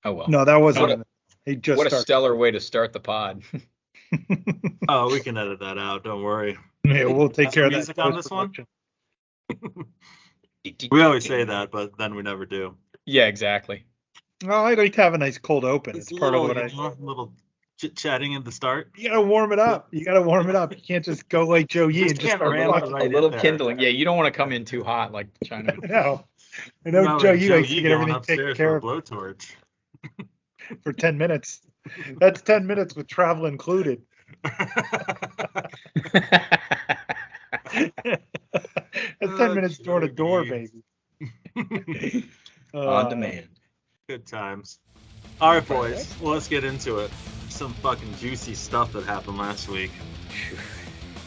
Oh well. No, that wasn't What in a it. He just what a started. stellar way to start the pod. Oh, we can edit that out. Don't worry. Yeah, we'll take Got care some of that music on this one? post-production. We always say that, but then we never do. Yeah, exactly. Well, I like to have a nice cold open. It's It's a part of little, what little chit-chatting at the start. You gotta warm it up. You can't just go like Joe Yee Just and just can't start ram it fucking. right A little in there. kindling. Yeah, you don't want to come in too hot like China. No, I know Not Joe like Yee Joe likes to Yee get going everything taken upstairs care for a of blowtorch. for 10 minutes. That's 10 minutes with travel included. That's 10 minutes door to door, baby. On demand. Good times. All right, boys. Well, let's get into it. Some fucking juicy stuff that happened last week.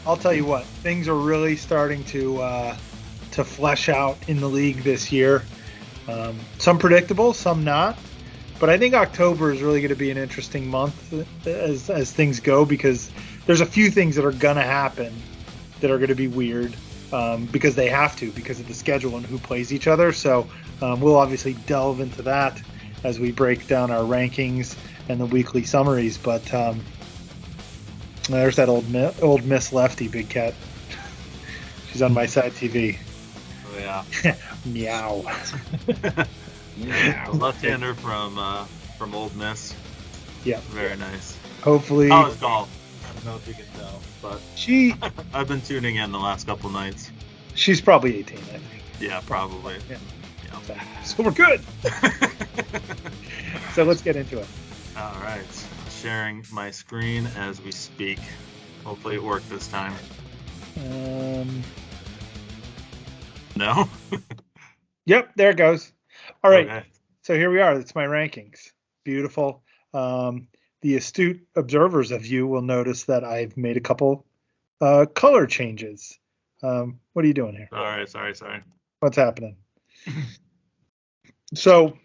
I'll tell you what, things are really starting to flesh out in the league this year. Some predictable, some not. But I think October is really going to be an interesting month as things go, because there's a few things that are going to happen that are going to be weird because they have to, because of the schedule and who plays each other. So we'll obviously delve into that as we break down our rankings and the weekly summaries. But there's that old Miss Lefty, Big Cat. She's on my side TV. Oh, yeah. Meow. Left-hander from Old Miss. Yeah. Very nice. Hopefully. College golf. I don't know if you can tell, but she. I've been tuning in the last couple nights. She's probably 18, I think. Yeah, probably. Yeah. Yeah. So we're good. So let's get into it. All right. Sharing my screen as we speak. Hopefully it worked this time. No? Yep, there it goes. All right. Okay. So here we are. That's my rankings. Beautiful. The astute observers of you will notice that I've made a couple color changes. What are you doing here? Sorry. What's happening? So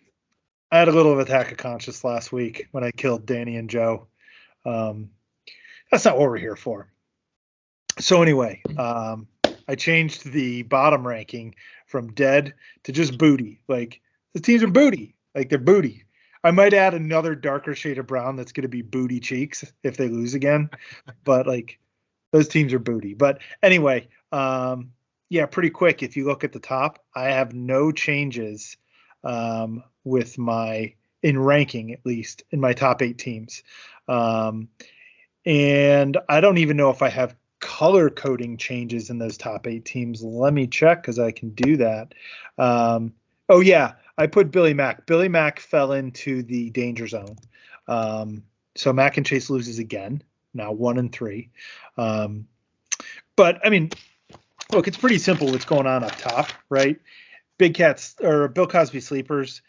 I had a little of attack of conscience last week when I killed Danny and Joe. That's not what we're here for. So anyway, I changed the bottom ranking from dead to just booty. Like, the teams are booty. Like, they're booty. I might add another darker shade of brown that's going to be booty cheeks if they lose again. But, like, those teams are booty. But anyway, yeah, pretty quick. If you look at the top, I have no changes with in ranking, at least, in my top 8 teams. And I don't even know if I have color coding changes in those top 8 teams. Let me check, because I can do that. Oh yeah, I put Billy Mack. Billy Mack fell into the danger zone. So Mack and Chase loses again, now 1-3. But I mean, look, it's pretty simple what's going on up top, right? Big Cats or Bill Cosby sleepers,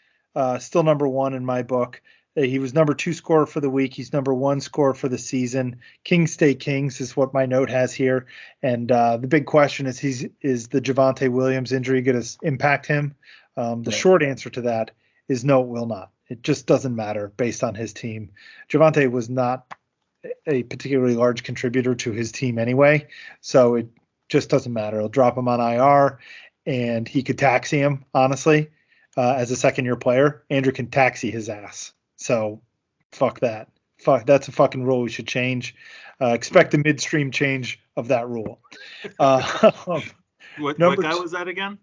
still number 1 in my book. He was number 2 scorer for the week. He's number 1 scorer for the season. Kings stay kings is what my note has here. And the big question is the Javonte Williams injury going to impact him? The short answer to that is no, it will not. It just doesn't matter based on his team. Javonte was not a particularly large contributor to his team anyway, so it just doesn't matter. He'll drop him on IR, and he could taxi him, honestly, as a second-year player. Andrew can taxi his ass. So fuck that. That's a fucking rule we should change. Expect a midstream change of that rule. What guy was that again?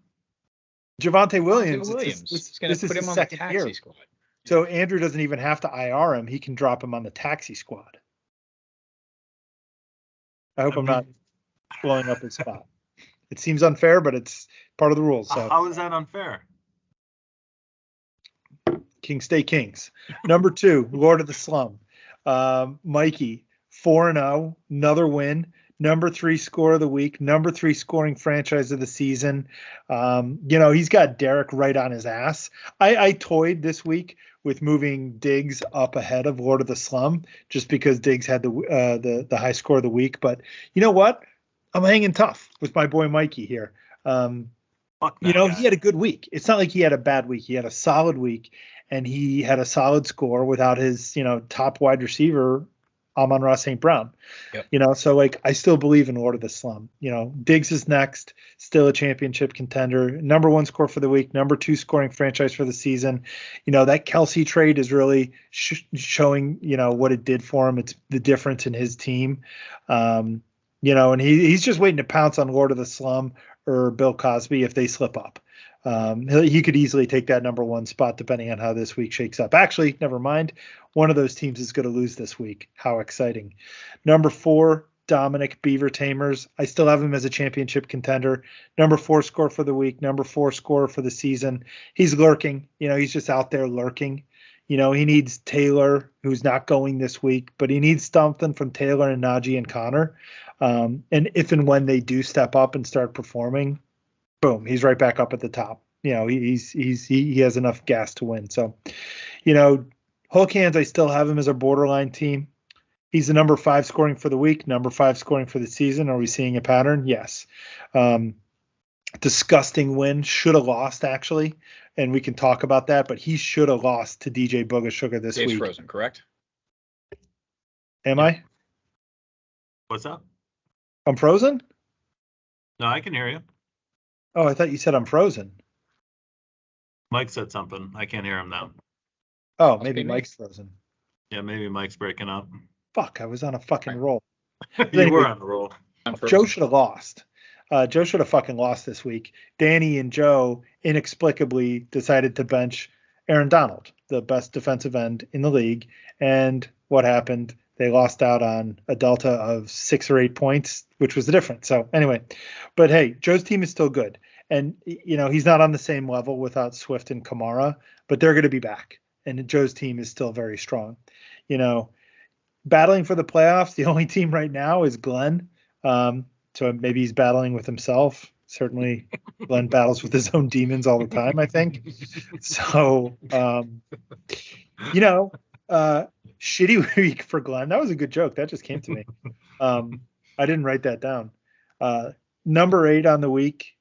Javonte Williams. It's going to put him on the taxi squad. So Andrew doesn't even have to IR him. He can drop him on the taxi squad. I hope I'm not blowing up his spot. It seems unfair, but it's part of the rules. So how is that unfair? Kings stay kings. Number 2, Lord of the Slum. Mikey, 4-0, another win. Number 3 score of the week. Number 3 scoring franchise of the season. He's got Derek right on his ass. I toyed this week with moving Diggs up ahead of Lord of the Slum just because Diggs had the high score of the week. But you know what? I'm hanging tough with my boy Mikey here. He had a good week. It's not like he had a bad week. He had a solid week, and he had a solid score without his, top wide receiver Amon-Ra St. Brown. Yep. So like I still believe in Lord of the Slum. Diggs is next, still a championship contender, number 1 score for the week, number 2 scoring franchise for the season. That Kelsey trade is really showing, what it did for him. It's the difference in his team. And he's just waiting to pounce on Lord of the Slum or Bill Cosby if they slip up. He could easily take that number 1 spot depending on how this week shakes up. Actually, never mind. One of those teams is going to lose this week. How exciting. Number 4, Dominic Beaver Tamers. I still have him as a championship contender. Number 4 score for the week, number 4 score for the season. He's lurking. He's just out there lurking. He needs Taylor, who's not going this week, but he needs something from Taylor and Najee and Connor. And if and when they do step up and start performing, boom, he's right back up at the top. He has enough gas to win. So, Hulk Hands, I still have him as a borderline team. He's the number 5 scoring for the week, number 5 scoring for the season. Are we seeing a pattern? Yes. Disgusting win. Should have lost, actually. And we can talk about that, but he should have lost to DJ Booga Sugar this Dave's week. frozen, correct? Am I? What's up? I'm frozen? No, I can hear you. Oh, I thought you said I'm frozen. Mike said something. I can't hear him now. Oh, maybe Mike's frozen. Yeah, maybe Mike's breaking up. Fuck, I was on a fucking roll. You were on the roll. Joe should have lost. Joe should have fucking lost this week. Danny and Joe inexplicably decided to bench Aaron Donald, the best defensive end in the league. And what happened? They lost out on a delta of 6 or 8 points, which was the difference. So anyway, but hey, Joe's team is still good. And, he's not on the same level without Swift and Kamara, but they're going to be back. And Joe's team is still very strong. Battling for the playoffs, the only team right now is Glenn. So maybe he's battling with himself. Certainly Glenn battles with his own demons all the time, I think. So, shitty week for Glenn. That was a good joke. That just came to me. I didn't write that down. Number 8 on the week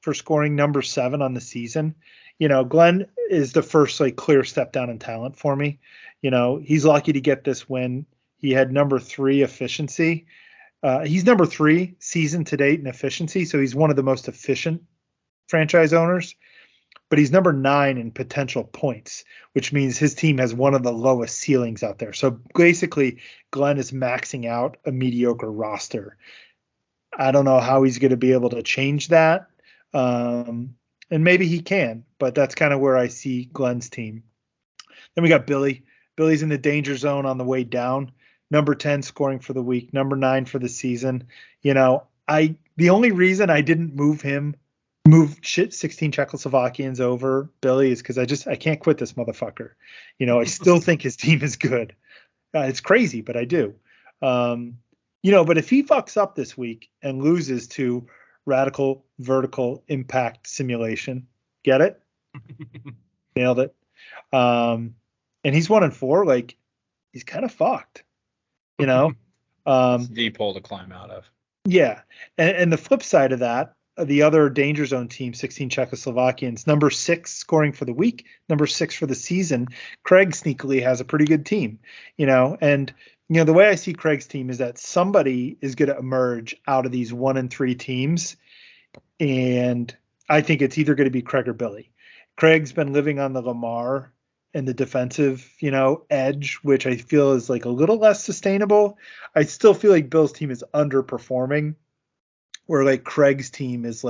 for scoring, number 7 on the season. Glenn is the first clear step down in talent for me. He's lucky to get this win. He had number 3 efficiency. He's number 3 season to date in efficiency. So he's one of the most efficient franchise owners, but he's number 9 in potential points, which means his team has one of the lowest ceilings out there. So basically Glenn is maxing out a mediocre roster. I don't know how he's going to be able to change that. And maybe he can, but that's kind of where I see Glenn's team. Then we got Billy. Billy's in the danger zone on the way down. Number 10 scoring for the week, number 9 for the season. The only reason I didn't move 16 Czechoslovakians over Billy is because I can't quit this motherfucker. I still think his team is good. It's crazy, but I do. But if he fucks up this week and loses to Radical Vertical Impact Simulation, get it? Nailed it. And he's 1-4. He's kind of fucked. Deep hole to climb out of. Yeah. And the flip side of that, the other danger zone team, 16 Czechoslovakians, number 6 scoring for the week, number 6 for the season. Craig sneakily has a pretty good team, and the way I see Craig's team is that somebody is going to emerge out of these 1-3 teams. And I think it's either going to be Craig or Billy. Craig's been living on the Lamar and the defensive, edge, which I feel is a little less sustainable. I still feel like Bill's team is underperforming, where Craig's team is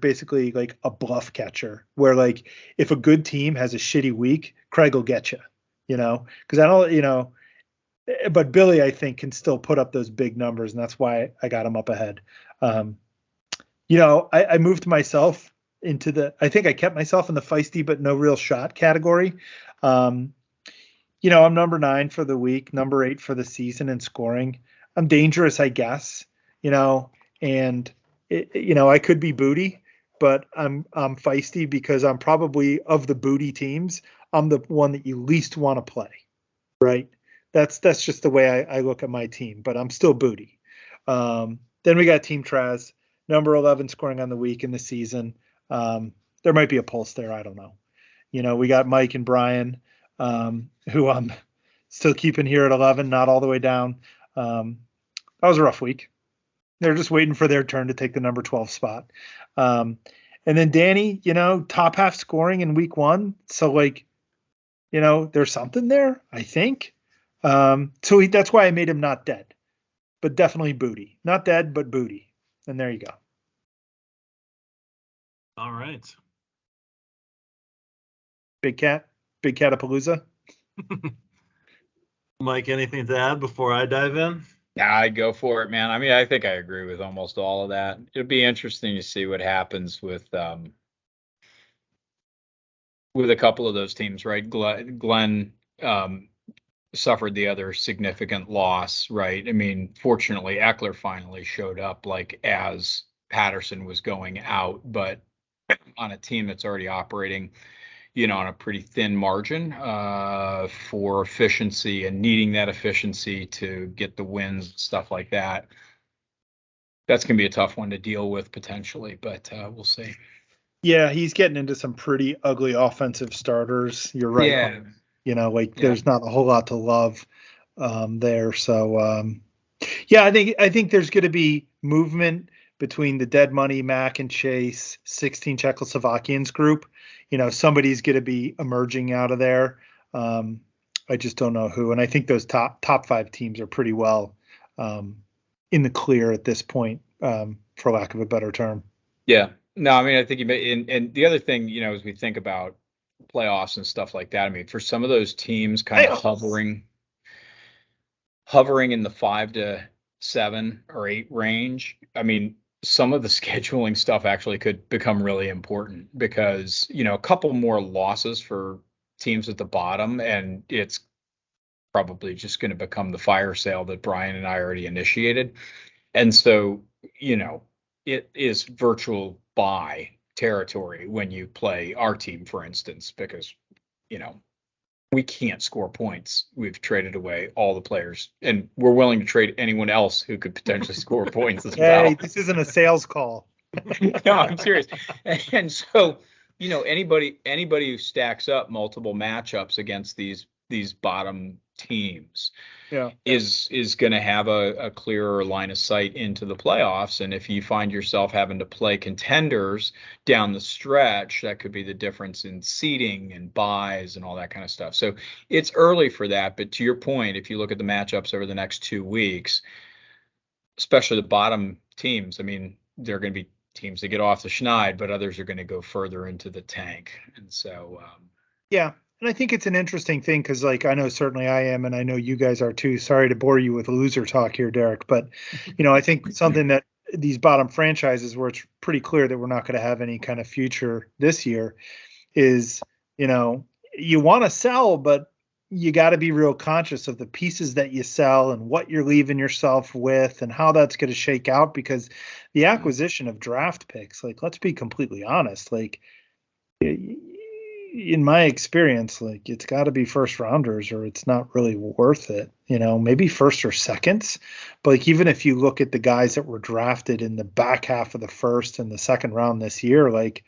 basically a bluff catcher, where if a good team has a shitty week, Craig will get you, because I don't, but Billy, I think, can still put up those big numbers, and that's why I got him up ahead. I moved myself into I think I kept myself in the feisty but no real shot category. I'm number 9 for the week, number 8 for the season in scoring. I'm dangerous, I guess, and I could be booty, but I'm feisty because I'm probably, of the booty teams, I'm the one that you least want to play, right? That's just the way I look at my team, but I'm still booty. Then we got Team Traz, number 11 scoring on the week in the season. There might be a pulse there. I don't know. We got Mike and Brian, who I'm still keeping here at 11, not all the way down. That was a rough week. They're just waiting for their turn to take the number 12 spot. And then Danny, top half scoring in week 1. So like, there's something there, I think. So that's why I made him not dead, but definitely booty. Not dead, but booty. And there you go. All right. Big Catapalooza. Mike, anything to add before I dive in? Yeah, I'd go for it, man. I mean, I think I agree with almost all of that. It'll be interesting to see what happens with a couple of those teams, right? Glenn suffered the other significant loss, right? I mean, fortunately, Eckler finally showed up like as Patterson was going out, but on a team that's already operating, on a pretty thin margin for efficiency and needing that efficiency to get the wins, stuff like that. That's going to be a tough one to deal with potentially, but we'll see. Yeah, he's getting into some pretty ugly offensive starters. You're right. Yeah. There's not a whole lot to love there. So, I think there's going to be movement between the dead money Mac and Chase 16 Czechoslovakians group. Somebody's going to be emerging out of there. I just don't know who. And I think those top 5 teams are pretty well in the clear at this point, for lack of a better term. Yeah. No, I mean, I think and the other thing, as we think about playoffs and stuff like that, I mean, for some of those teams kind of hovering in the 5 to 7 or 8 range, I mean, some of the scheduling stuff actually could become really important because, a couple more losses for teams at the bottom, and it's probably just going to become the fire sale that Brian and I already initiated. And so, it is virtual bye territory when you play our team, for instance, because, we can't score points. We've traded away all the players, and we're willing to trade anyone else who could potentially score points as well. Hey, this isn't a sales call. No, I'm serious. And so, anybody who stacks up multiple matchups against these bottom teams is going to have a clearer line of sight into the playoffs. And if you find yourself having to play contenders down the stretch, that could be the difference in seeding and buys and all that kind of stuff. So it's early for that. But to your point, if you look at the matchups over the next 2 weeks, especially the bottom teams, I mean, there are going to be teams that get off the schneid, but others are going to go further into the tank. And so, And I think it's an interesting thing because, I know certainly I am, and I know you guys are too. Sorry to bore you with loser talk here, Derek, but, I think something that these bottom franchises where it's pretty clear that we're not going to have any kind of future this year is, you want to sell, but you got to be real conscious of the pieces that you sell and what you're leaving yourself with and how that's going to shake out, because the acquisition of draft picks, let's be completely honest, in my experience, it's got to be first rounders or it's not really worth it, maybe first or seconds. But even if you look at the guys that were drafted in the back half of the first and the second round this year, you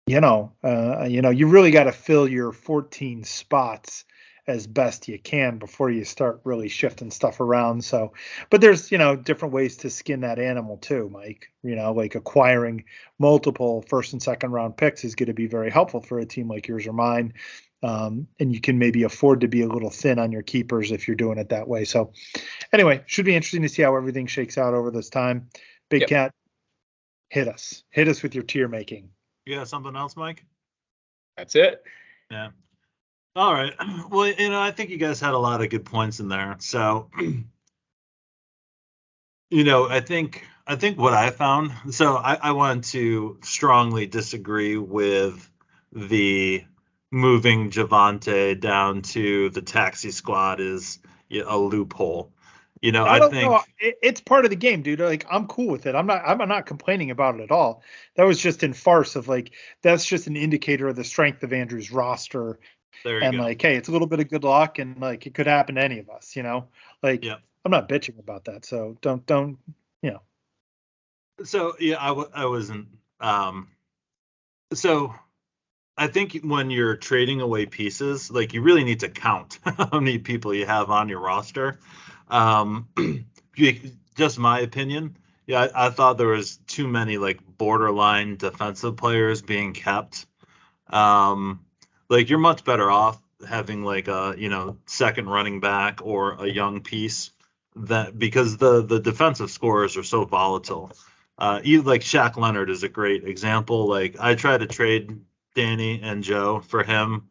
really got to fill your 14 spots as best you can before you start really shifting stuff around. So, but there's, different ways to skin that animal too, Mike. Acquiring multiple first and second round picks is going to be very helpful for a team like yours or mine. And you can maybe afford to be a little thin on your keepers if you're doing it that way. So anyway, should be interesting to see how everything shakes out over this time. Big Cat, hit us with your tier making. Yeah. Something else, Mike? That's it. Yeah. All right. Well, I think you guys had a lot of good points in there. So, I think what I found, so I want to strongly disagree with the moving Javante down to the taxi squad is a loophole. I think know. It's part of the game, dude. I'm cool with it. I'm not complaining about it at all. That was just in farce of that's just an indicator of the strength of Andrew's roster. And go. Hey, it's a little bit of good luck, and it could happen to any of us, I'm not bitching about that. So don't. So yeah, I wasn't. So I think when you're trading away pieces, like you really need to count how many people you have on your roster. Um, just my opinion. Yeah, I thought there was too many like borderline defensive players being kept. Um, like you're much better off having like a second running back or a young piece that because the defensive scorers are so volatile. You like Shaq Leonard is a great example. Like I try to trade Danny and Joe for him,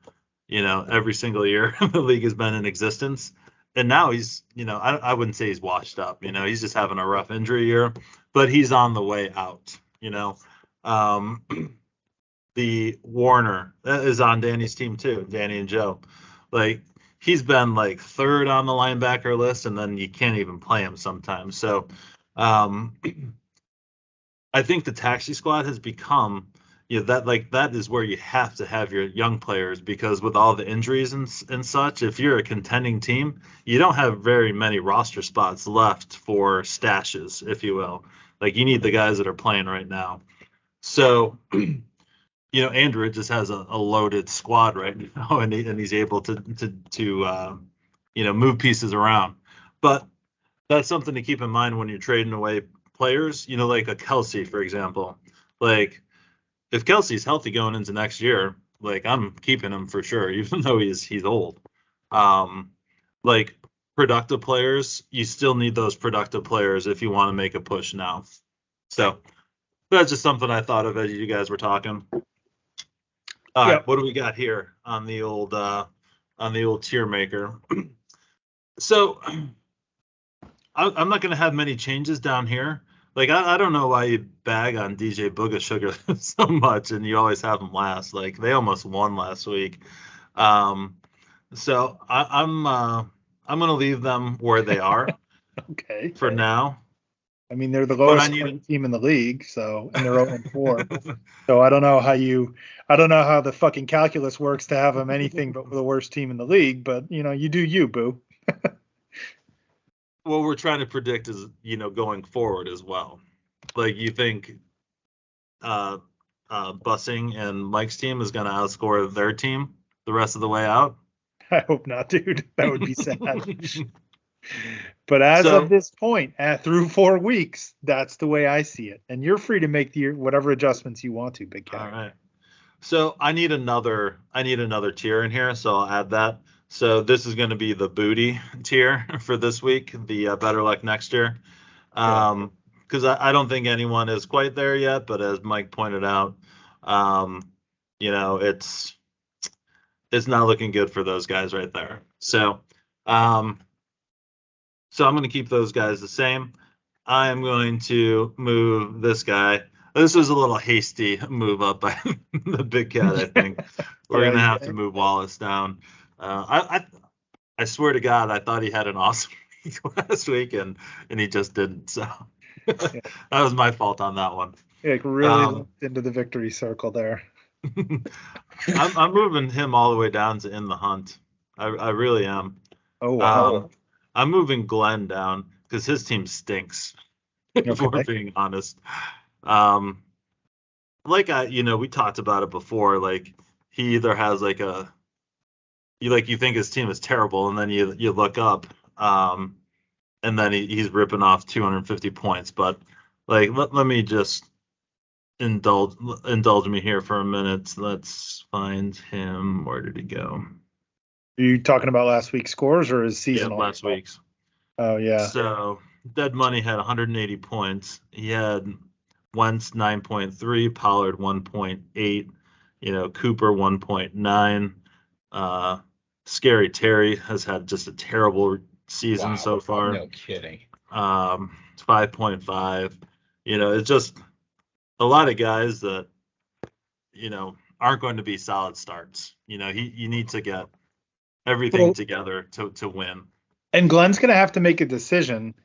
every single year the league has been in existence. And now he's, I wouldn't say he's washed up, he's just having a rough injury year, but he's on the way out. Um, the Warner is on Danny's team too, Danny and Joe. Like he's been like third on the linebacker list, and then you can't even play him sometimes. So um, I think the taxi squad has become that is where you have to have your young players because with all the injuries and such, if you're a contending team, you don't have very many roster spots left for stashes, if you will. Like you need the guys that are playing right now. So Andrew just has a loaded squad right now, and he's able to move pieces around. But that's something to keep in mind when you're trading away players. Like a Kelsey, for example. Like if Kelsey's healthy going into next year, like I'm keeping him for sure, even though he's old. Like productive players, you still need those productive players if you want to make a push now. So that's just something I thought of as you guys were talking. All right, what do we got here on the old tier maker? So I'm not going to have many changes down here. Like I don't know why you bag on DJ Booga Sugar so much, and you always have them last. Like they almost won last week. So I'm going to leave them where they are. Okay. For now. I mean, they're the lowest scoring team in the league, so and they're 0-4. So I don't know how the fucking calculus works to have them anything but the worst team in the league. But you do you, boo. What we're trying to predict is going forward as well. Like you think Bussing and Mike's team is going to outscore their team the rest of the way out? I hope not, dude. That would be sad. But as of this point, through 4 weeks, that's the way I see it. And you're free to make whatever adjustments you want to, Big Cat. All right. So I need another tier in here, so I'll add that. So this is going to be the booty tier for this week, the better luck next year. Because I don't think anyone is quite there yet, but as Mike pointed out, it's not looking good for those guys right there. So So I'm going to keep those guys the same. I'm going to move this guy. This was a little hasty move up by the Big Cat, I think. We're going to have to move Wallace down. I swear to God, I thought he had an awesome week last week, and he just didn't. So that was my fault on that one. Yeah, really looked into the victory circle there. I'm moving him all the way down to in the hunt. I really am. Oh, wow. I'm moving Glenn down because his team stinks, if we're being honest. We talked about it before. Like he either has like you think his team is terrible, and then you look up, and then he's ripping off 250 points. But like let me just indulge me here for a minute. Let's find him. Where did he go? Are you talking about last week's scores or his seasonal? Yeah, last week's. Oh, yeah. So Dead Money had 180 points. He had Wentz 9.3, Pollard 1.8, Cooper 1.9. Scary Terry has had just a terrible season so far. No kidding. 5.5. It's just a lot of guys that, aren't going to be solid starts. You need to get everything together to win. And Glenn's going to have to make a decision.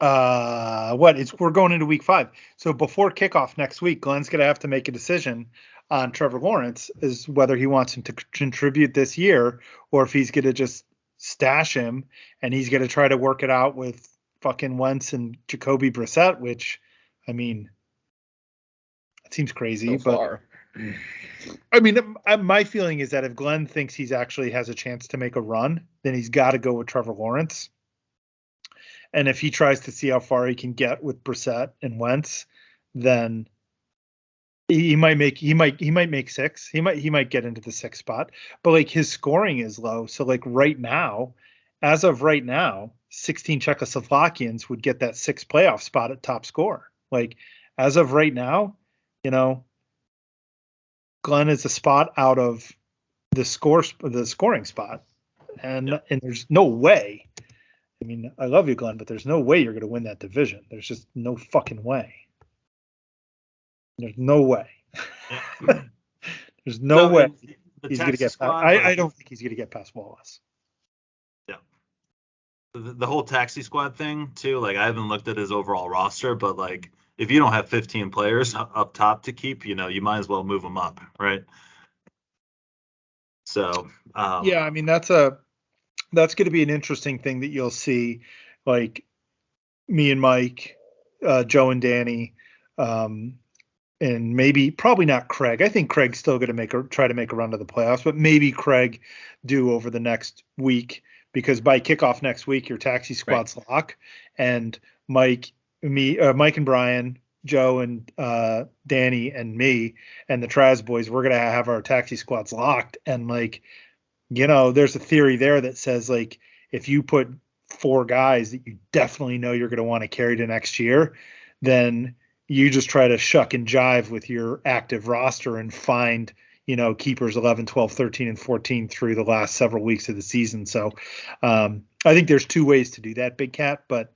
We're going into week 5. So before kickoff next week, Glenn's going to have to make a decision on Trevor Lawrence is whether he wants him to contribute this year or if he's going to just stash him and he's going to try to work it out with fucking Wentz and Jacoby Brissett, which, I mean, it seems crazy, but I mean, my feeling is that if Glenn thinks he's actually has a chance to make a run, then he's got to go with Trevor Lawrence. And if he tries to see how far he can get with Brissett and Wentz, then he might make 6. He might get into the 6th spot. But like his scoring is low, so like right now, as of right now, 16 Czechoslovakians would get that 6th playoff spot at top score. Like as of right now, Glenn is a spot out of the scoring spot, and there's no way. I mean, I love you, Glenn, but there's no way you're going to win that division. There's just no fucking way. There's no way. There's no way he's going to get past. I don't think he's going to get past Wallace. Yeah. The whole taxi squad thing too. Like I haven't looked at his overall roster, but like if you don't have 15 players up top to keep, you might as well move them up, right? So yeah, I mean that's going to be an interesting thing that you'll see, like me and Mike, Joe and Danny, and probably not Craig. I think Craig's still going to try to make a run to the playoffs, but maybe Craig do over the next week, because by kickoff next week, your taxi squad's lock, and Mike and Brian, Joe and Danny and me and the Traz boys, we're going to have our taxi squads locked. And like, there's a theory there that says like, if you put 4 guys that you definitely know you're going to want to carry to next year, then you just try to shuck and jive with your active roster and find, keepers 11, 12, 13, and 14 through the last several weeks of the season. So I think there's 2 ways to do that, Big Cat, but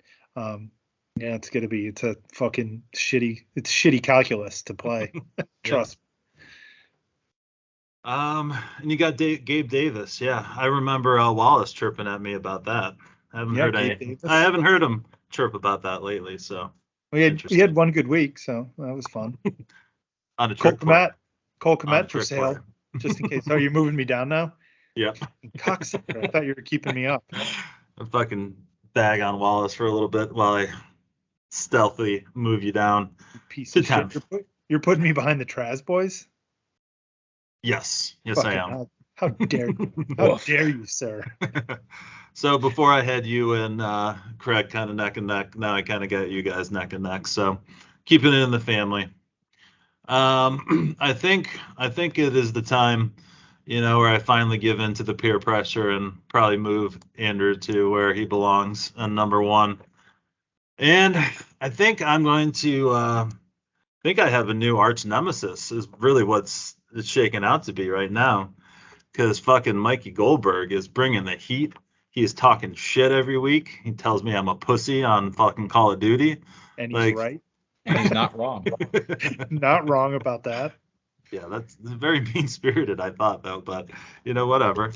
yeah, it's a fucking shitty calculus to play. Trust. And you got Gabe Davis. Yeah, I remember Wallace chirping at me about that. I haven't heard him chirp about that lately. So he had one good week, so that was fun. On a Cole Kmet for sale, player. Just in case. Oh, you're moving me down now? Yeah. Cocksucker. I thought you were keeping me up. I fucking bag on Wallace for a little bit while I stealthily move you down. Piece of shit. You're putting me behind the Traz boys? Yes, fucking I am. How dare you? How dare you, sir? So before I had you and Craig kind of neck and neck, now I kind of got you guys neck and neck. So keeping it in the family. I think it is the time, where I finally give in to the peer pressure and probably move Andrew to where he belongs on number 1. And I think I'm going to I have a new arch nemesis is really what's shaking out to be right now, because fucking Mikey Goldberg is bringing the heat. He is talking shit every week. He tells me I'm a pussy on fucking Call of Duty. And he's right. And he's not wrong. Not wrong about that. Yeah, that's very mean-spirited, I thought, though. But, whatever.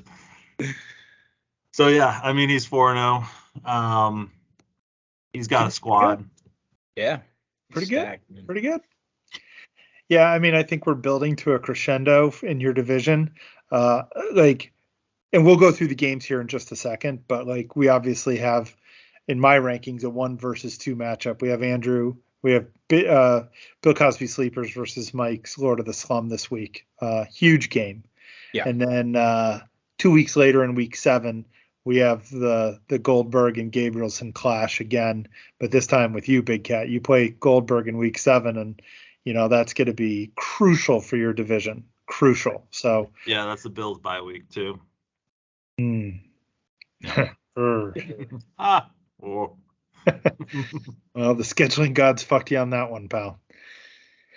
So, yeah, I mean, he's 4-0. He's got a squad. Yeah. Pretty good. Yeah, I mean, I think we're building to a crescendo in your division. And we'll go through the games here in just a second, but like we obviously have in my rankings a 1 versus 2 matchup. We have Andrew, we have Bill Cosby Sleepers versus Mike's Lord of the Slum this week. Huge game. Yeah. And then 2 weeks later in week 7, we have the Goldberg and Gabrielson clash again, but this time with you, Big Cat. You play Goldberg in week 7, and that's going to be crucial for your division. Crucial. So yeah, that's the Bills bye week too. Well, the scheduling gods fucked you on that one, pal.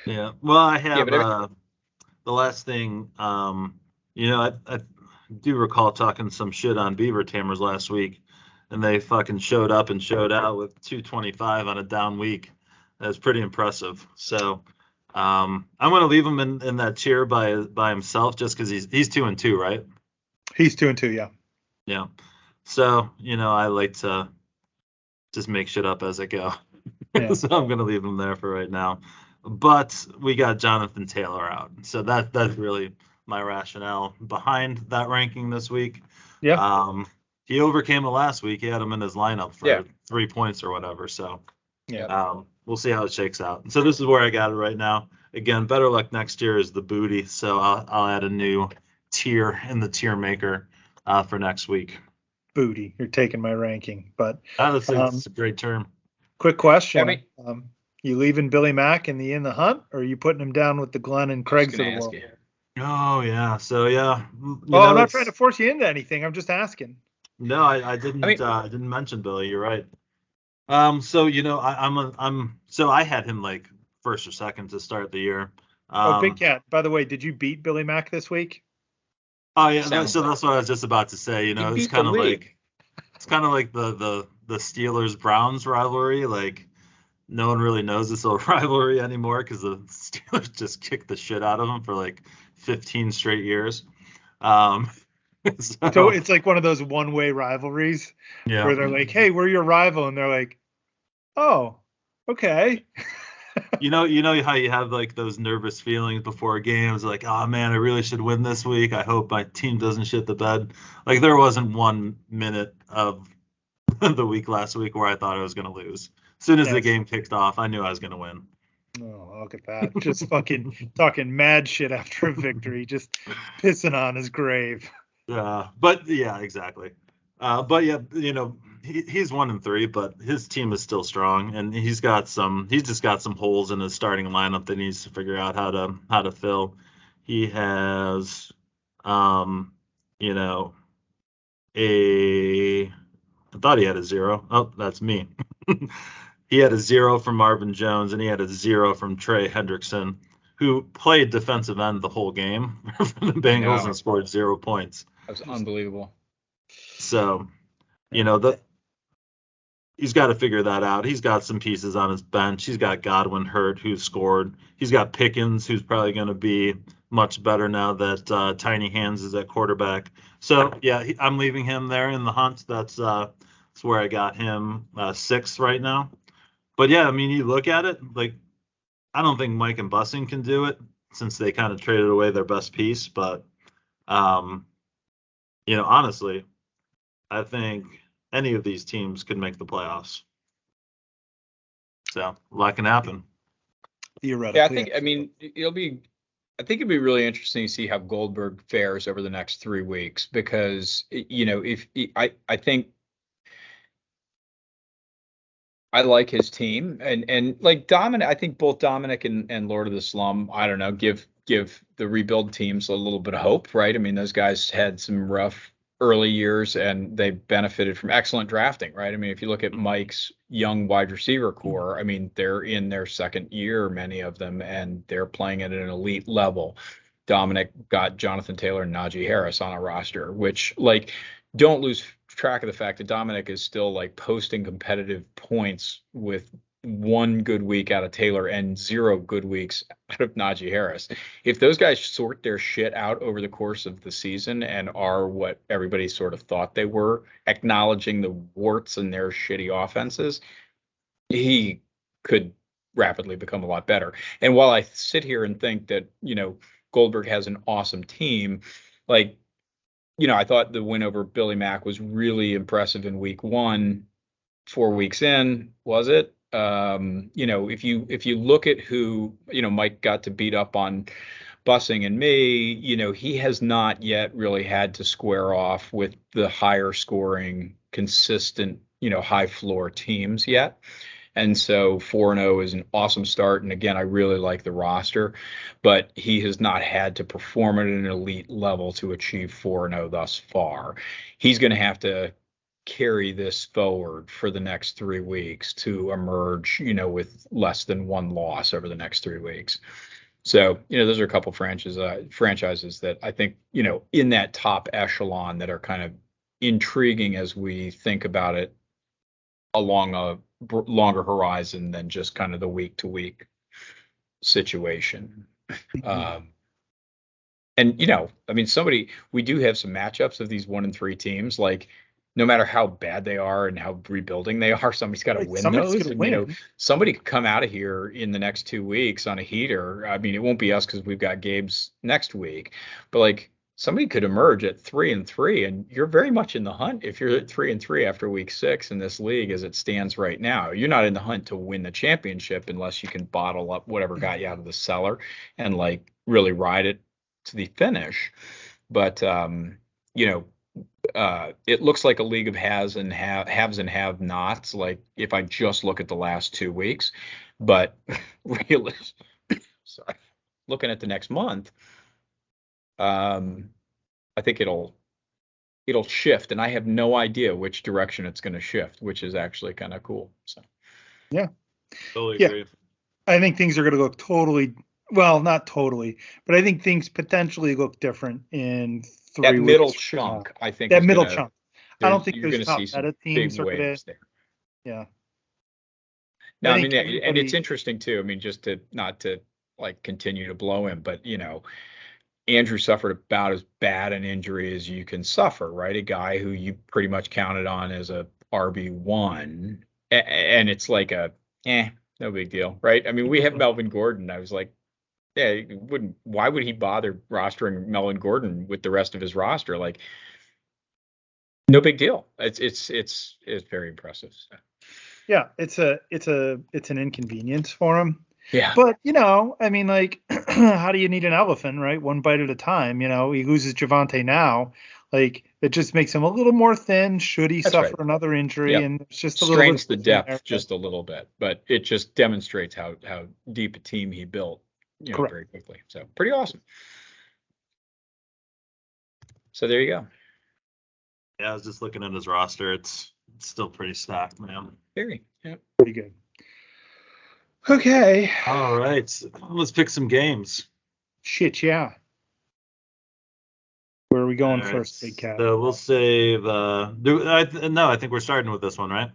Yeah. Well, I have the last thing. I do recall talking some shit on Beaver Tamers last week, and they fucking showed up and showed out with 225 on a down week. That's pretty impressive. So I'm going to leave him in that tier by himself, just because he's 2-2, right? He's 2-2, yeah. Yeah. So, I like to just make shit up as I go. Yeah. So I'm going to leave him there for right now. But we got Jonathan Taylor out. So that's really my rationale behind that ranking this week. Yeah. He overcame it last week. He had him in his lineup for 3 points or whatever. So we'll see how it shakes out. So this is where I got it right now. again, better luck next year is the booty. So I'll add a new tier in the tier maker for next week. Booty. You're taking my ranking, but That's a great term. Quick question. You leaving Billy Mack in the hunt, or are you putting him down with the Glenn and Craigs of the world? Oh yeah. So yeah. I'm not trying to force you into anything. I'm just asking. No, I didn't. I didn't mention Billy. You're right. So so I had him like first or second to start the year. Big Cat. By the way, did you beat Billy Mack this week? Oh yeah. So that's what I was just about to say. It's kind of like the Steelers Browns rivalry. Like no one really knows it's a rivalry anymore because the Steelers just kicked the shit out of them for like 15 straight years. So it's like one of those one-way rivalries where they're like, "Hey, we're your rival," and they're like, "Oh, okay." You know how you have like those nervous feelings before games, like, "Oh man, I really should win this week. I hope my team doesn't shit the bed." Like there wasn't 1 minute of the week last week where I thought I was going to lose. As soon as the game kicked off, I knew I was going to win. Oh, look at that. Just fucking talking mad shit after a victory, just pissing on his grave. But yeah, exactly. But yeah, he's 1-3, but his team is still strong, and he's just got some holes in his starting lineup that he needs to figure out how to fill. He has, I thought he had a 0. Oh, that's me. He had a 0 from Marvin Jones, and he had a 0 from Trey Hendrickson, who played defensive end the whole game for the Bengals and scored 0 points. That was unbelievable. So, he's got to figure that out. He's got some pieces on his bench. He's got Godwin hurt, who scored. He's got Pickens, who's probably going to be much better now that Tiny Hands is at quarterback. So, yeah, I'm leaving him there in the hunt. That's where I got him 6th right now. But, yeah, I mean, you look at it, like, I don't think Mike and Bussing can do it since they kind of traded away their best piece. But, honestly, I think any of these teams could make the playoffs. So a lot can happen. Theoretically. Yeah, I think it'd be really interesting to see how Goldberg fares over the next 3 weeks, because I think I like his team, and like Dominic, I think both Dominic and Lord of the Slum, I don't know, give the rebuild teams a little bit of hope, right? I mean, those guys had some rough early years and they benefited from excellent drafting, right? I mean, if you look at Mike's young wide receiver core, I mean, they're in their second year, many of them, and they're playing at an elite level. Dominic got Jonathan Taylor and Najee Harris on a roster, which, like, don't lose track of the fact that Dominic is still like posting competitive points with 1 good week out of Taylor and 0 good weeks out of Najee Harris. If those guys sort their shit out over the course of the season and are what everybody sort of thought they were, acknowledging the warts in their shitty offenses, he could rapidly become a lot better. And while I sit here and think that, Goldberg has an awesome team, like, I thought the win over Billy Mack was really impressive in week 1. 4 weeks in, was it? If you look at who, Mike got to beat up on Bussing and me, he has not yet really had to square off with the higher scoring, consistent, high floor teams yet. And so 4-0 is an awesome start. And again, I really like the roster, but he has not had to perform at an elite level to achieve 4-0 thus far. He's going to have to carry this forward for the next 3 weeks to emerge, with less than 1 loss over the next 3 weeks. So, those are a couple franchises that I think, in that top echelon that are kind of intriguing as we think about it along a longer horizon than just kind of the week to week situation. And, we do have some matchups of these 1-3 teams, like, no matter how bad they are and how rebuilding they are, somebody's got to win those. And, somebody could come out of here in the next 2 weeks on a heater. I mean, it won't be us because we've got Gabe's next week. But, like, somebody could emerge at 3-3, and you're very much in the hunt if you're at 3-3 after week 6 in this league as it stands right now. You're not in the hunt to win the championship unless you can bottle up whatever got you out of the cellar and like really ride it to the finish. But it looks like a league of haves and have-nots. Like if I just look at the last 2 weeks, but really, sorry, looking at the next month, I think it'll shift, and I have no idea which direction it's going to shift, which is actually kind of cool. So yeah, totally agree. I think things are going to look totally, well, not totally, but I think things potentially look different in 3 that weeks. Middle chunk, I think that middle chunk. I don't think you're going to see some teams big waves there. Yeah. No, I mean, and it's interesting too. I mean, just not to like continue to blow him, but Andrew suffered about as bad an injury as you can suffer, right? A guy who you pretty much counted on as a RB1, and it's like no big deal, right? I mean, we have Melvin Gordon. I was like, yeah, why would he bother rostering Melvin Gordon with the rest of his roster? Like, no big deal. It's very impressive. So. Yeah, it's an inconvenience for him. Yeah. But, I mean, like, how do you need an elephant, right? One bite at a time. He loses Javonte now. Like, it just makes him a little more thin should he suffer another injury. Yep. And it's just a little bit. Strains the depth just a little bit, but it just demonstrates how deep a team he built, very quickly. So pretty awesome. So there you go. Yeah, I was just looking at his roster. It's still pretty stacked, man. Very. Yeah. Pretty good. Okay. All right. Let's pick some games. Shit, yeah. Where are we going first, Big Cat? So we'll save. I think we're starting with this one, right?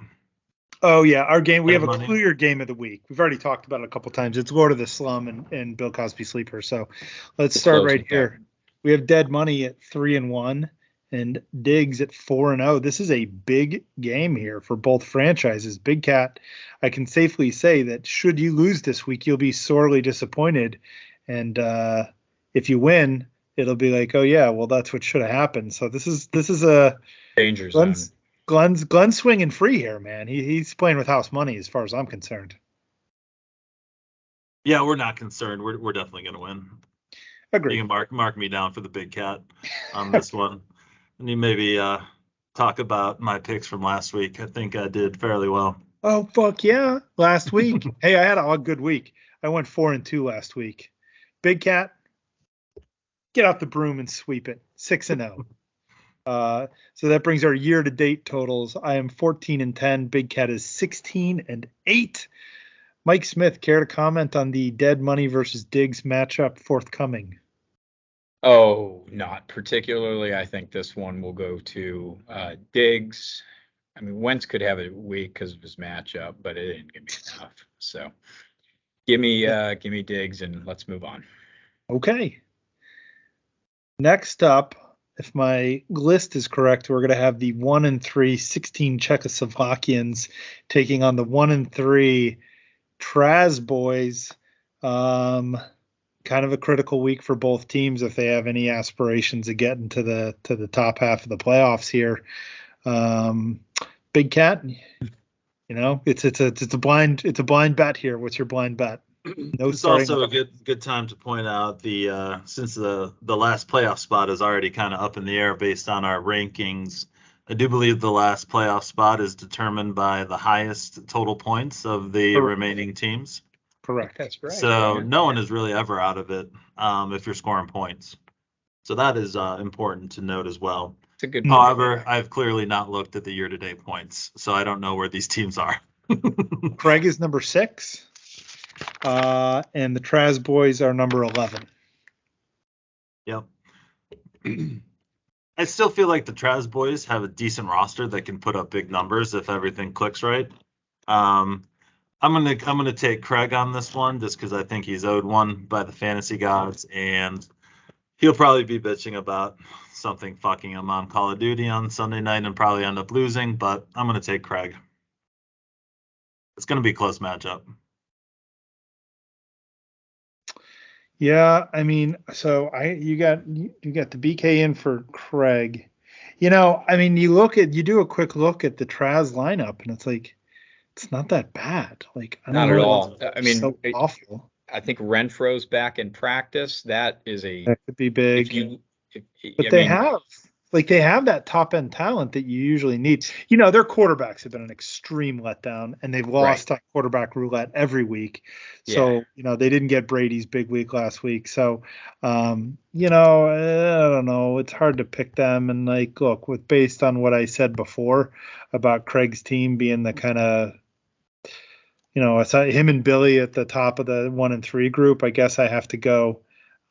Oh yeah, our game. We have a clear game of the week. We've already talked about it a couple times. It's Lord of the Slum and Bill Cosby Sleeper. So let's start right here. We have Dead Money at 3-1 and Diggs at 4-0. This is a big game here for both franchises. Big Cat, I can safely say that should you lose this week, you'll be sorely disappointed. And if you win, it'll be like, oh yeah, well that's what should have happened. So this is a danger zone. Glenn's swinging free here, man. He's playing with house money as far as I'm concerned. Yeah, we're not concerned. We're definitely going to win. Agreed. You can mark me down for the Big Cat on this one. And you maybe talk about my picks from last week. I think I did fairly well. Oh, fuck yeah. Last week. Hey, I had a good week. I went 4-2 last week. Big Cat, get out the broom and sweep it. 6-0. So that brings our year-to-date totals. I am 14-10. Big Cat is 16-8. Mike Smith, care to comment on the Dead Money versus Diggs matchup forthcoming? Oh, not particularly. I think this one will go to Diggs. I mean, Wentz could have a week because of his matchup, but it didn't give me enough. So give me Diggs and let's move on. Okay. Next up, if my list is correct, we're going to have the 1-3 16 Czechoslovakians taking on the 1-3 Traz boys. Kind of a critical week for both teams if they have any aspirations of getting to the top half of the playoffs here. Big Cat, it's a blind bet here. What's your blind bet? It's also a good time to point out since the last playoff spot is already kind of up in the air based on our rankings. I do believe the last playoff spot is determined by the highest total points of the remaining teams. Correct. That's right. So no one is really ever out of it if you're scoring points. So that is important to note as well. It's a good. However, I've clearly not looked at the year-to-date points, so I don't know where these teams are. Craig is number 6, and the Traz boys are number 11. Yep. I still feel like the Traz boys have a decent roster that can put up big numbers if everything clicks right. I'm gonna take Craig on this one just because I think he's owed one by the fantasy gods, and he'll probably be bitching about something fucking him on Call of Duty on Sunday night and probably end up losing. But I'm gonna take Craig. It's gonna be a close matchup. Yeah, I mean, so you got the BK in for Craig. I mean, you do a quick look at the Traz lineup, and it's like it's not that bad. Like I don't Not at know, all. I it's mean, so awful. I think Renfro's back in practice. That is That could be if big. you, But I mean, they have that top end talent that you usually need. Their quarterbacks have been an extreme letdown, and they've right. lost on quarterback roulette every week. Yeah. So, they didn't get Brady's big week last week. So, I don't know. It's hard to pick them. And like, look, based on what I said before about Craig's team being the kind of, it's him and Billy at the top of the 1 and 3 group. I guess I have to go.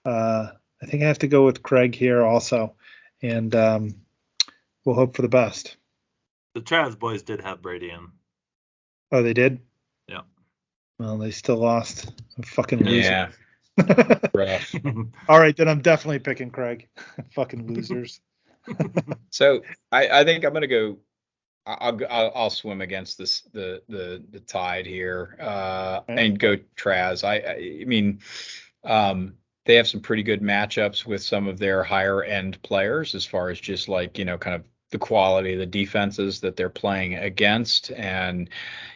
I think I have to go with Craig here also, and we'll hope for the best. The Traz boys did have Brady in. Oh, they did? Yeah. Well, they still lost. I'm fucking loser. Yeah. Rough. All right, then I'm definitely picking Craig. Fucking losers. So I think I'm gonna go. I'll swim against the tide here and go Traz. I mean, they have some pretty good matchups with some of their higher end players as far as just like kind of the quality of the defenses that they're playing against, and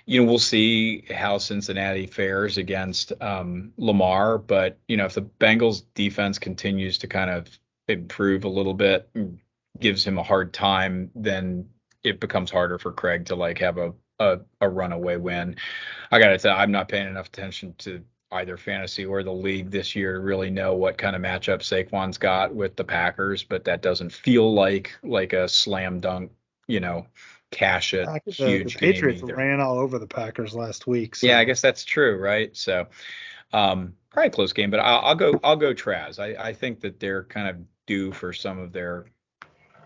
we'll see how Cincinnati fares against Lamar. But if the Bengals defense continues to kind of improve a little bit, gives him a hard time, then it becomes harder for Craig to like have a runaway win. I gotta tell, I'm not paying enough attention to either fantasy or the league this year to really know what kind of matchup Saquon's got with the Packers, but that doesn't feel like a slam dunk, cash it huge the Patriots game either. ran all over the Packers last week. So. Yeah, I guess that's true, right? So probably a close game, but I'll go Traz. I think that they're kind of due for some of their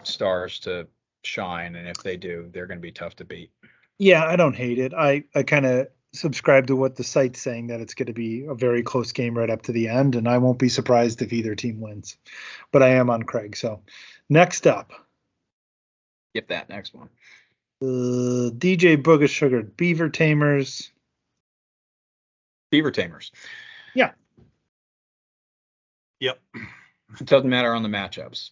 stars to shine, and if they do, they're going to be tough to beat. Yeah, I don't hate it. I kind of subscribe to what the site's saying, that it's going to be a very close game right up to the end, and I won't be surprised if either team wins. But I am on Craig. So next up, get that next one. DJ Booga Sugar Beaver Tamers. Beaver Tamers. Yeah. Yep. It doesn't matter on the matchups.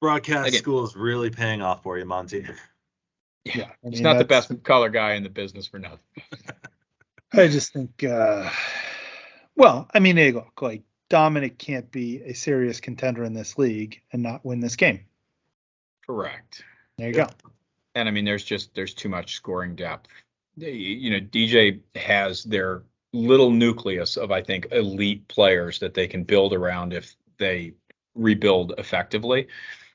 Broadcast school is really paying off for you, Monty. Yeah, I mean, he's not the best color guy in the business for nothing. I just think, well, I mean, hey, look, like Dominic can't be a serious contender in this league and not win this game. Correct. There you go. And I mean, there's too much scoring depth. DJ has their little nucleus of, I think, elite players that they can build around if they rebuild effectively.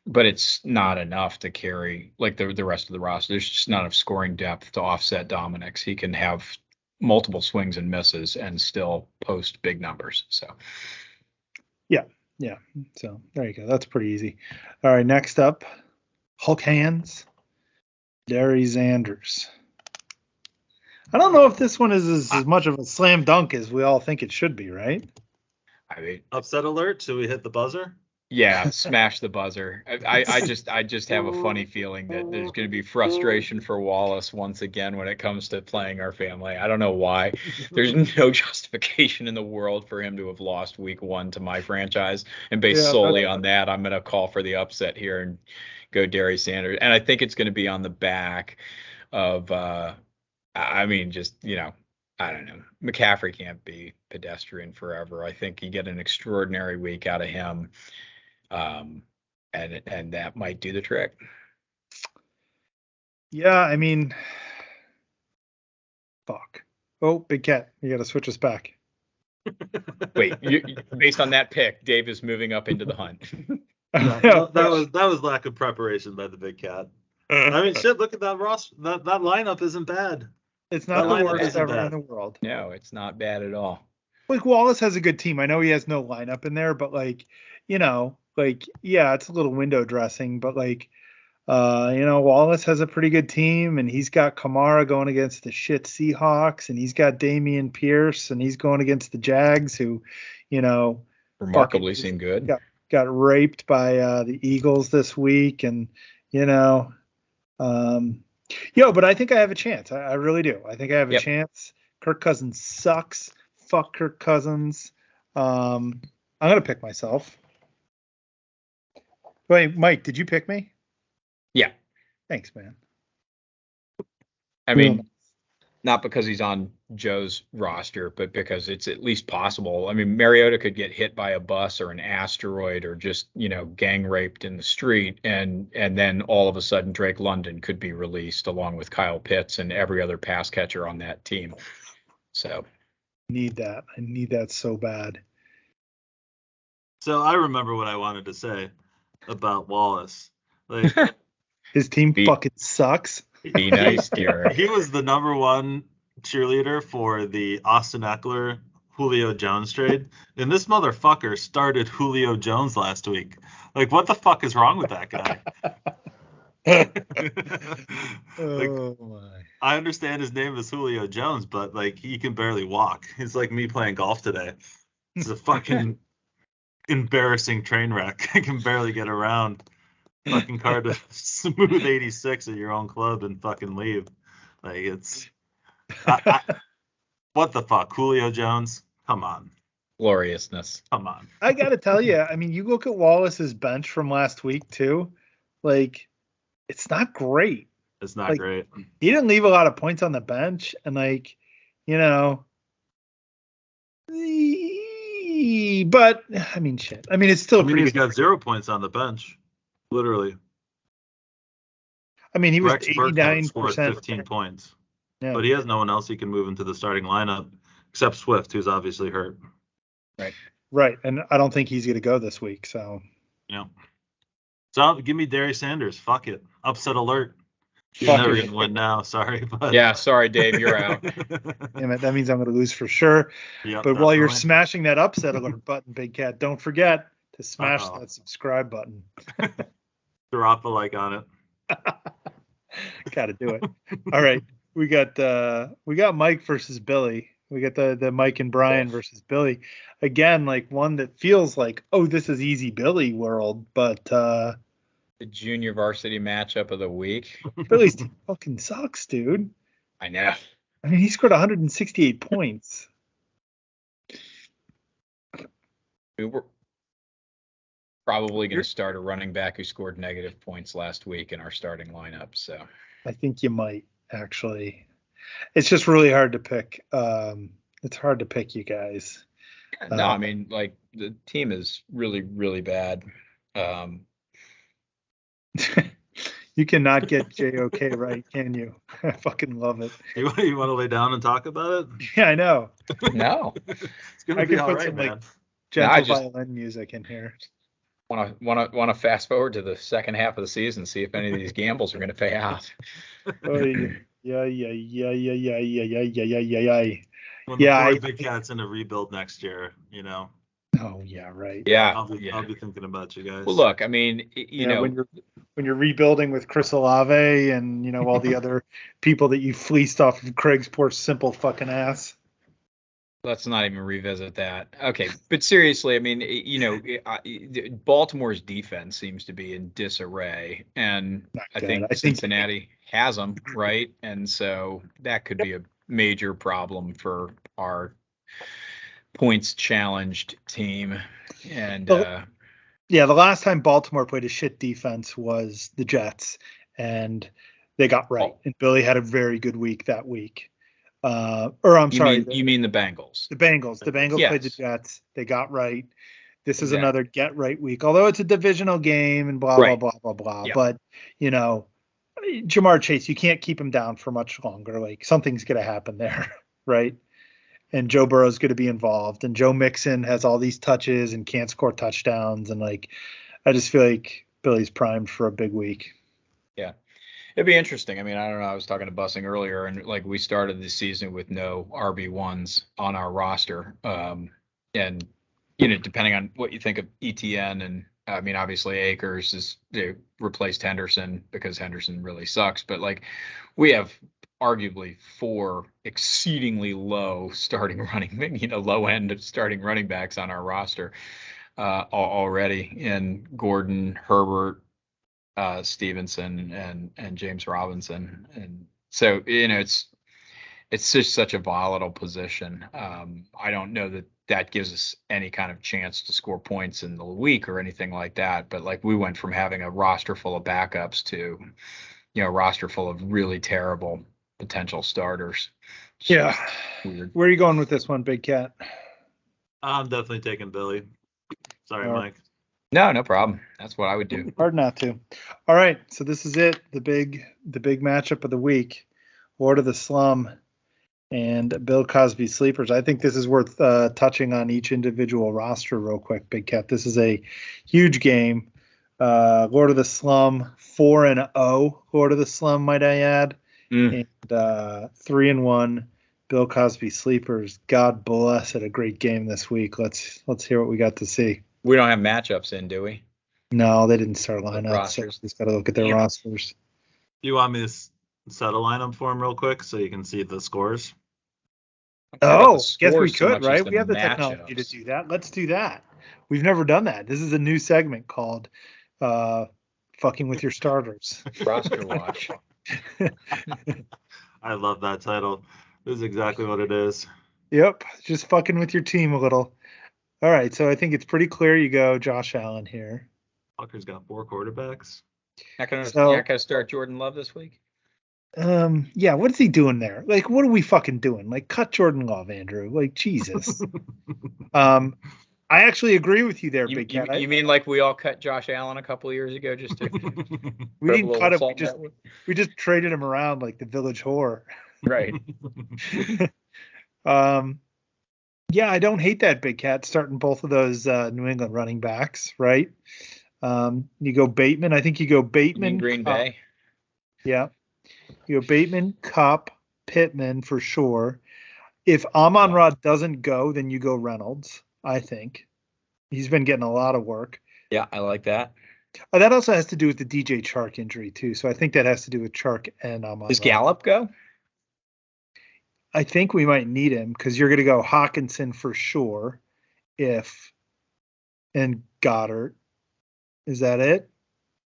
But it's not enough to carry like the rest of the roster. There's just not enough scoring depth to offset Dominic's. He can have multiple swings and misses and still post big numbers. So, yeah. So there you go. That's pretty easy. All right, next up, Hulk Hands, Derry Zanders. I don't know if this one is as much of a slam dunk as we all think it should be, right? I mean, upset alert. Should we hit the buzzer? Yeah, smash the buzzer. I just have a funny feeling that there's going to be frustration for Wallace once again when it comes to playing our family. I don't know why. There's no justification in the world for him to have lost week 1 to my franchise, and based solely on that, I'm going to call for the upset here and go Derry Sanders. And I think it's going to be on the back of, I mean, just I don't know. McCaffrey can't be pedestrian forever. I think you get an extraordinary week out of him. And that might do the trick. Yeah, I mean, fuck. Oh, Big Cat, you got to switch us back. Wait, based on that pick, Dave is moving up into the hunt. that was lack of preparation by the Big Cat. I mean, shit. Look at that roster. That lineup isn't bad. It's not the worst ever in the world. No, it's not bad at all. Like Wallace has a good team. I know he has no lineup in there, but yeah, it's a little window dressing, but Wallace has a pretty good team, and he's got Kamara going against the shit Seahawks, and he's got Dameon Pierce, and he's going against the Jags, who, remarkably seem good. Got raped by the Eagles this week, and but I think I have a chance. I really do. I think I have a chance. Kirk Cousins sucks. Fuck Kirk Cousins. I'm gonna pick myself. Wait, Mike, did you pick me? Yeah. Thanks, man. I mean, not because he's on Joe's roster, but because it's at least possible. I mean, Mariota could get hit by a bus or an asteroid or just, gang raped in the street. And then all of a sudden Drake London could be released along with Kyle Pitts and every other pass catcher on that team. So need that. I need that so bad. So I remember what I wanted to say about Wallace. Like his team fucking sucks. Be nice, Garrett. He was the number one cheerleader for the Austin Eckler Julio Jones trade, and this motherfucker started Julio Jones last week. Like, what the fuck is wrong with that guy? Oh my! I understand his name is Julio Jones, but like he can barely walk. It's like me playing golf today. It's a fucking embarrassing train wreck. I can barely get around. Fucking card to smooth 86 at your own club and fucking leave. Like it's what the fuck, Julio Jones? Come on. Gloriousness. Come on. I gotta tell you, I mean, you look at Wallace's bench from last week too. Like, it's not great. It's not great. He didn't leave a lot of points on the bench, and but I mean, shit. I mean, it's still pretty. He's got 0 points on the bench. Literally. I mean, he was Rex 89%. 15 points. Yeah. But he has no one else he can move into the starting lineup except Swift, who's obviously hurt. Right. And I don't think he's going to go this week. So. Yeah. So give me Darius Sanders. Fuck it. Upset alert. He's never going to win now. Sorry. But... Yeah. Sorry, Dave. You're out. Damn it. That means I'm going to lose for sure. Yep, but while you're smashing that upset alert button, Big Cat, don't forget to smash that subscribe button. Drop a like on it. Got to do it. All right. We got Mike versus Billy. We got the Mike and Brian versus Billy. Again, like one that feels like, oh, this is easy Billy world, but the junior varsity matchup of the week. Billy's team fucking sucks, dude. I know. I mean, he scored 168 points. We were probably going to start a running back who scored negative points last week in our starting lineup. So I think you might actually. It's just really hard to pick. It's hard to pick you guys. No, I mean, like the team is really, really bad. You cannot get JOK right, can you? I fucking love it. You want to lay down and talk about it? Yeah, I know. No, it's gonna be all right, man. Like, gentle violin music in here. Want to fast forward to the second half of the season, see if any of these gambles are going to pay off. Oh, yeah. When the Big Cat's in a rebuild next year, Oh yeah, right. Yeah, I'll be thinking about you guys. Well, look, I mean, when you're rebuilding with Chris Olave and all the other people that you fleeced off of Craig's poor simple fucking ass. Let's not even revisit that. Okay, but seriously, I mean, Baltimore's defense seems to be in disarray, and I think Cincinnati has them, right? And so that could be a major problem for our points challenged team. And the last time Baltimore played a shit defense was the Jets, and they got right. And Billy had a very good week that week. You mean the Bengals? The Bengals yes. Played the Jets. They got right. This is another get right week, although it's a divisional game and blah, blah, blah, blah, blah. Yep. But, Jamar Chase, you can't keep him down for much longer. Like something's going to happen there. Right. And Joe Burrow's going to be involved, and Joe Mixon has all these touches and can't score touchdowns. And I just feel like Billy's primed for a big week. Yeah. It'd be interesting. I mean, I don't know. I was talking to Bussing earlier, and we started the season with no RB1s on our roster. And depending on what you think of ETN, and I mean, obviously Akers they replaced Henderson because Henderson really sucks. But we have arguably 4 exceedingly low starting low end starting running backs on our roster already, in Gordon, Herbert, Stevenson and James Robinson. And so, it's just such a volatile position. I don't know that gives us any kind of chance to score points in the week or anything like that. But like we went from having a roster full of backups to, a roster full of really terrible potential starters. Yeah. Weird. Where are you going with this one, Big Cat? I'm definitely taking Billy. Sorry, Mike. No problem. That's what I would do. Hard not to. All right, so this is it. The big matchup of the week. Lord of the Slum and Bill Cosby Sleepers. I think this is worth touching on each individual roster real quick, Big Cat. This is a huge game. Lord of the Slum 4-0. Lord of the Slum, might I add, and 3-1. Bill Cosby Sleepers. God bless it. A great game this week. Let's hear what we got to see. We don't have matchups in, do we? No, they didn't start lineups. So just got to look at their rosters. Do you want me to set a lineup for them real quick so you can see the scores? Guess we could, right? We have the technology to do that. Let's do that. We've never done that. This is a new segment called Fucking with Your Starters. Roster Watch. I love that title. This is exactly what it is. Yep. Just fucking with your team a little. All right, so I think it's pretty clear you go Josh Allen here. Walker's got 4 quarterbacks. Not gonna start Jordan Love this week? Yeah, what is he doing there? Like, what are we fucking doing? Like, cut Jordan Love, Andrew. Like, Jesus. I actually agree with you there, Big Cat. You mean like we all cut Josh Allen a couple of years ago just to we didn't cut him, we just traded him around like the village whore. Right. Yeah, I don't hate that, Big Cat, starting both of those New England running backs, right? You go Bateman. I think you go Bateman. Green Bay. Yeah. You go Bateman, Kupp, Pittman for sure. If Amon-Ra doesn't go, then you go Reynolds, I think. He's been getting a lot of work. Yeah, I like that. That also has to do with the DJ Chark injury, too. So I think that has to do with Chark and Amon-Ra. Does Gallup go? I think we might need him because you're going to go Hawkinson for sure. And Goddard. Is that it?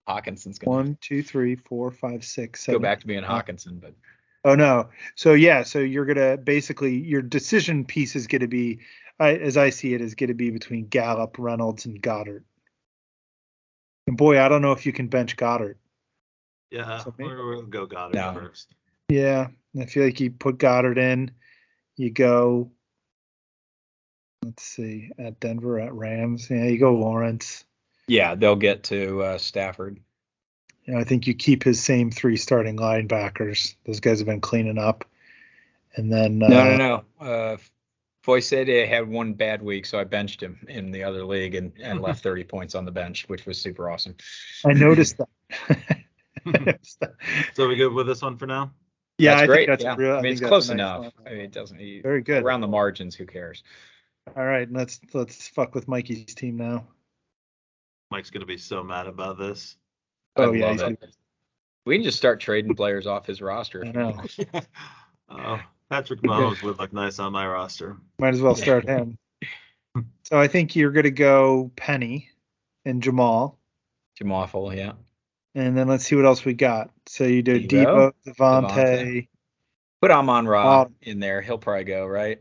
Hawkinson's going 1, 2, 3, 4, 5, 6, 7. Go back to being Hawkinson, but. Oh, no. So, yeah. So you're going to basically, your decision piece is going to be, as I see it, is going to be between Gallup, Reynolds, and Goddard. And boy, I don't know if you can bench Goddard. Yeah, so we'll go Goddard first. Yeah, I feel like you put Goddard in. You go, let's see, at Denver, at Rams. Yeah, you go Lawrence. Yeah, they'll get to Stafford. Yeah, I think you keep his same 3 starting linebackers. Those guys have been cleaning up. And then no. Foy said he had one bad week, so I benched him in the other league and left 30 points on the bench, which was super awesome. I noticed that. So we good with this one for now? Yeah, that's great. That's real. I mean, it's close enough. I mean, it doesn't. Very good. Around the margins, who cares? All right, let's fuck with Mikey's team now. Mike's gonna be so mad about this. Oh yeah, we can just start trading players off his roster. I know. Patrick Mahomes would look nice on my roster. Might as well start him. So I think you're gonna go Penny and Jamal. Jamal Full, yeah. And then let's see what else we got. So you do Debo, Devontae. Put Amon-Ra in there. He'll probably go, right?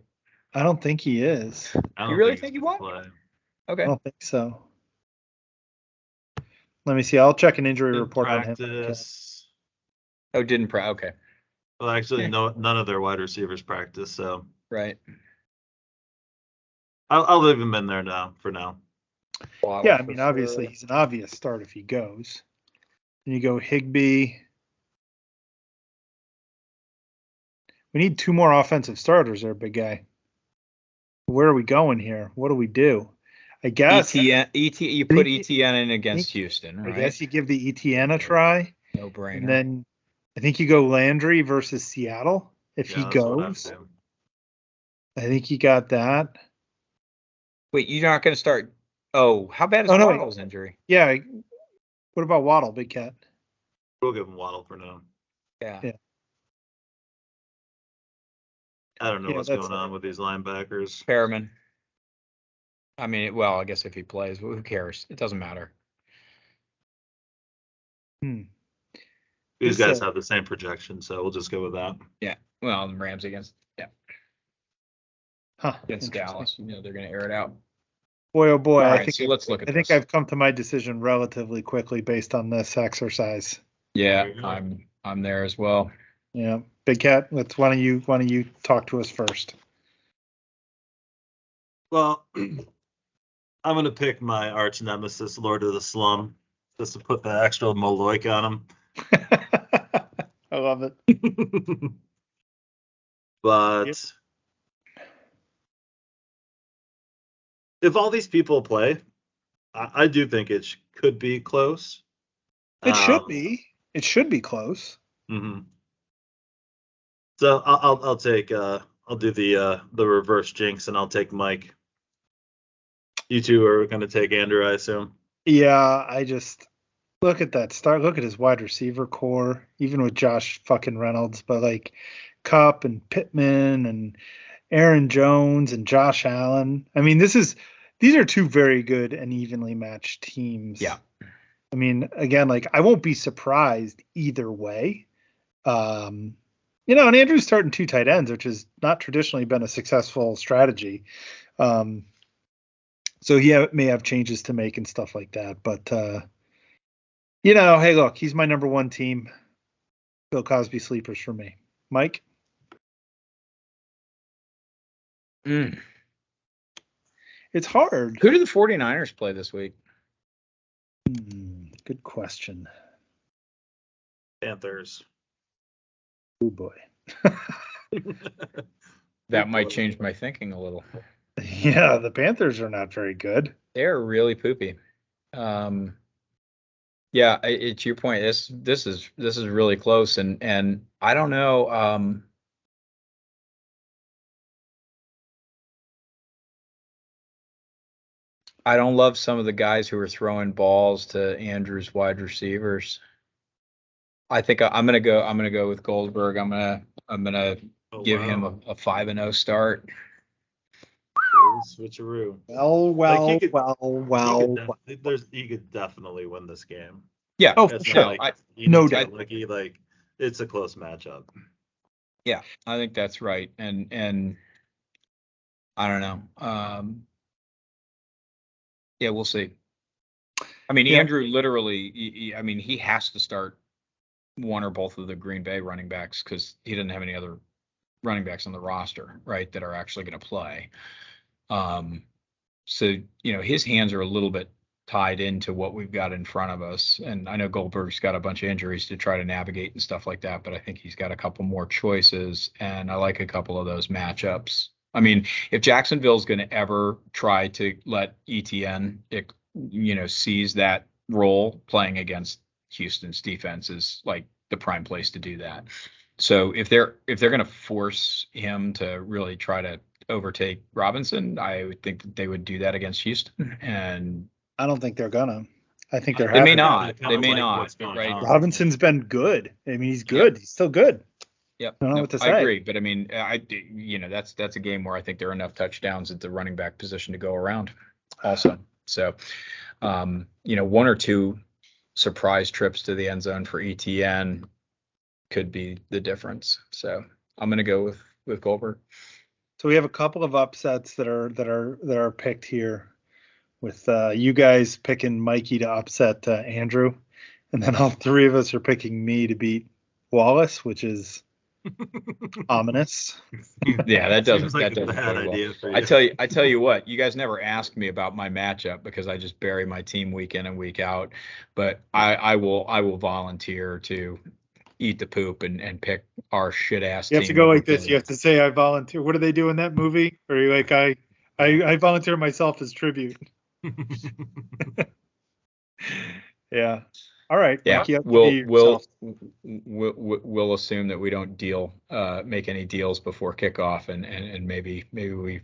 I don't think he is. You really think he won't? Okay. I don't think so. Let me see. I'll check an injury report on him. Oh, didn't practice. Okay. Well, actually, none of their wide receivers practice, so. Right. I'll leave him in there now, for now. Yeah, I mean, obviously, he's an obvious start if he goes. Then you go Higbee. We need 2 more offensive starters there, big guy. Where are we going here? What do we do? I guess you put ETN in against Houston, right? I guess you give the ETN a try. No brainer. And then I think you go Landry versus Seattle if he goes. I think you got that. Wait, you're not going to start. Oh, how bad is Waddle's injury? Yeah. What about Waddle, Big Cat? We'll give him Waddle for now. Yeah. I don't know what's going on with these linebackers. Perriman. I mean, well, I guess if he plays, who cares? It doesn't matter. These guys have the same projection, so we'll just go with that. Yeah. Well, the Rams against against Dallas. They're going to air it out. Boy, oh boy! All right, so let's look at this. I think I've come to my decision relatively quickly based on this exercise. Yeah, I'm there as well. Yeah, Big Cat. Why don't you talk to us first? Well, I'm gonna pick my arch nemesis, Lord of the Slum, just to put the extra Moloik on him. I love it. But if all these people play, I do think it could be close. It should be. It should be close. Mm-hmm. So I'll take I'll do the reverse jinx, and I'll take Mike. You two are going to take Andrew, I assume. Yeah, I just look at that start. Look at his wide receiver core, even with Josh fucking Reynolds, but like Kupp and Pittman and Aaron Jones and Josh Allen. I mean, these are two very good and evenly matched teams. Yeah. I mean, again, like I won't be surprised either way. And Andrew's starting two tight ends, which has not traditionally been a successful strategy. So he may have changes to make and stuff like that. But, hey, look, he's my number one team. Bill Cosby sleepers for me. Mike? It's hard. Who do the 49ers play this week? Good question. Panthers. Oh, boy. That might change my thinking a little. Yeah, the Panthers are not very good. They're really poopy. Yeah, it's your point. This is really close, and I don't know. I don't love some of the guys who are throwing balls to Andrew's wide receivers. I think I'm gonna go with Goldberg. I'm gonna give him a 5-0 start. Switcheroo. He could definitely win this game. Yeah. Oh, for sure. No doubt. It's a close matchup. Yeah, I think that's right. And I don't know. Yeah, we'll see. I mean, Andrew literally, he has to start one or both of the Green Bay running backs because he doesn't have any other running backs on the roster, right, that are actually going to play. So, his hands are a little bit tied into what we've got in front of us. And I know Goldberg's got a bunch of injuries to try to navigate and stuff like that, but I think he's got a couple more choices, and I like a couple of those matchups. I mean, if Jacksonville's going to ever try to let ETN, seize that role, playing against Houston's defense is like the prime place to do that. So if they're going to force him to really try to overtake Robinson, I would think that they would do that against Houston. And I don't think they're gonna. I think they may not. They may not. Right? Robinson's been good. I mean, he's good. Yep. He's still good. Yep. I don't know what to say. I agree, but I mean, that's a game where I think there are enough touchdowns at the running back position to go around. Also, so one or two surprise trips to the end zone for ETN could be the difference. So I'm going to go with Goldberg. So we have a couple of upsets that are picked here, with you guys picking Mikey to upset Andrew, and then all three of us are picking me to beat Wallace, which is ominous. Yeah, that doesn't like that doesn't bad well. idea for you. I tell you what, you guys never asked me about my matchup because I just bury my team week in and week out. But I will volunteer to eat the poop and pick our shit ass team. You have to go like this. You have to say I volunteer. What do they do in that movie? Or are you like I volunteer myself as tribute? Yeah. All right. Yeah. Mikey, We'll assume that we don't make any deals before kickoff, and maybe we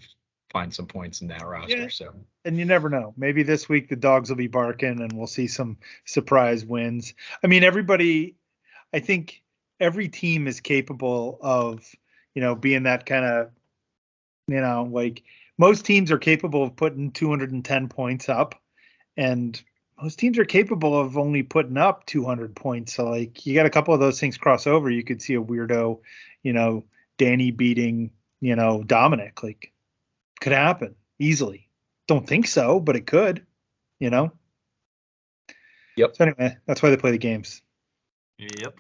find some points in that roster. Yeah. So. And you never know. Maybe this week the dogs will be barking and we'll see some surprise wins. I mean, I think every team is capable of, being that kind of, like most teams are capable of putting 210 points up, and most teams are capable of only putting up 200 points. So like you got a couple of those things cross over. You could see a weirdo, Danny beating, Dominic. Like could happen easily. Don't think so, but it could, Yep. So anyway, that's why they play the games. Yep.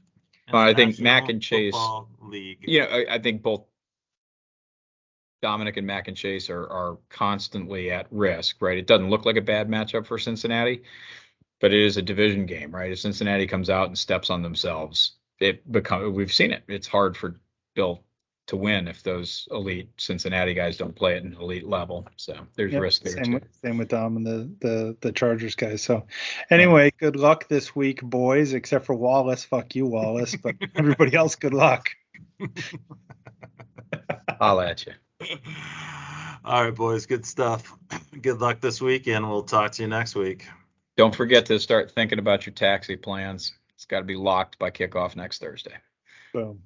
I think Mac and Chase, League. I think both Dominic and Mac and Chase are constantly at risk, right? It doesn't look like a bad matchup for Cincinnati, but it is a division game, right? If Cincinnati comes out and steps on themselves, we've seen it. It's hard for Bill to win if those elite Cincinnati guys don't play at an elite level. So there's risk there too. Same with Dom and the Chargers guys. So anyway, good luck this week, boys, except for Wallace. Fuck you, Wallace. But everybody else, good luck. I'll at you. All right, boys. Good stuff. Good luck this week, and we'll talk to you next week. Don't forget to start thinking about your taxi plans. It's got to be locked by kickoff next Thursday. Boom.